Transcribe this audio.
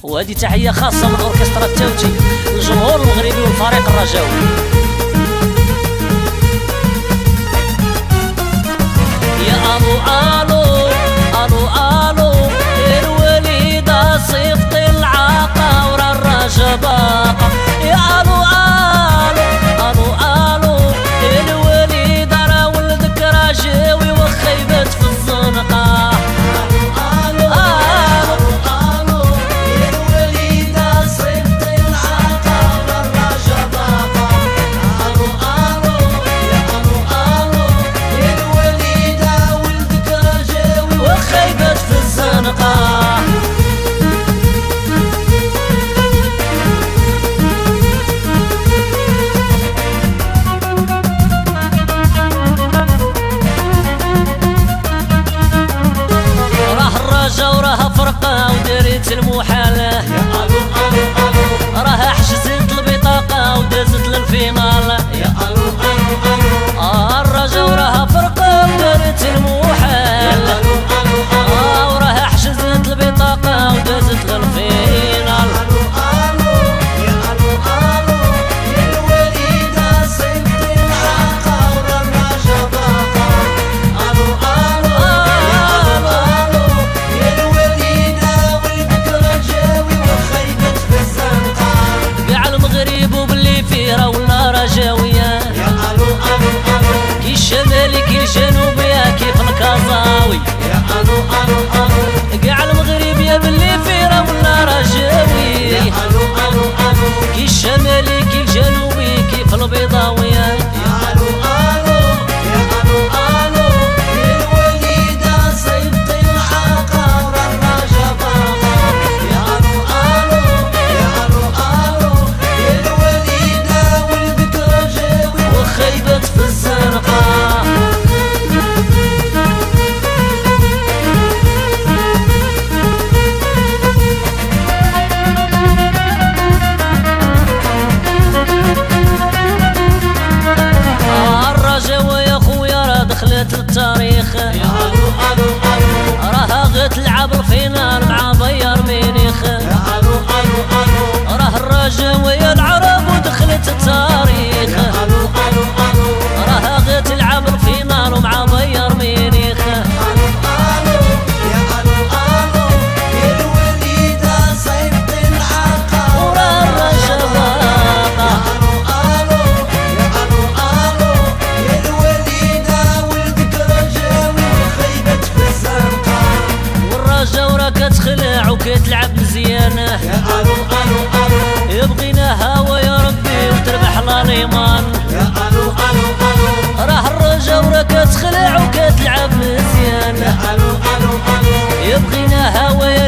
وهذه تحية خاصة من أوركسترا التوتي للجمهور المغربي والفريق الرجاوي. يا ألو ألو ألو ألو الوليدة صيفط العاقة ورا الرجا باقة. يا ألو ألو ألو ألو الوليدة راه ولدك راجاوي وخا يبات في الزنقة. وراها فرقة ودريت المحالة. يا ألو ألو ألو راها حجزت البطاقة ودازت للفينال. يا ألو ألو ألو الرجا وراها فرقة ودريت المحالة. يا ألو ألو ألو وراها حجزت البطاقة ودازت للفينال. كي الشمالي كي الجنوبي كيف الكازاوي. يا ألو ألو ألو كاع المغرب يا باللي فيرا ولا رجاوي. يا ألو ألو ألو كي الشمالي كي الجنوبي كيف البيضاوي. يا ألو ألو يا ألو ألو الوليدة صيفط العاقة ورا الرجا باقة. يا ألو ألو يا ألو ألو الوليدة ولدك رجاوي وخا يبات في الزنقة. دخلت التاريخ. يا ألو ألو ألو راها غير تلعب الفينال مع بايرن ميونخ. يا ألو ألو ألو راه الرجاوي يا العرب ودخلت التاريخ. يا ألو ألو ألو راها غير تلعب الفينال مع بايرن ميونخ. كتخلع وكتلعب مزيانة. يا ألو ألو ألو يبغيناها ويا ربي وتربح لاليمان. يا ألو ألو ألو راه الرجا ورا كتخلع وكتلعب مزيانة. يا ألو ألو ألو يبغيناها ويا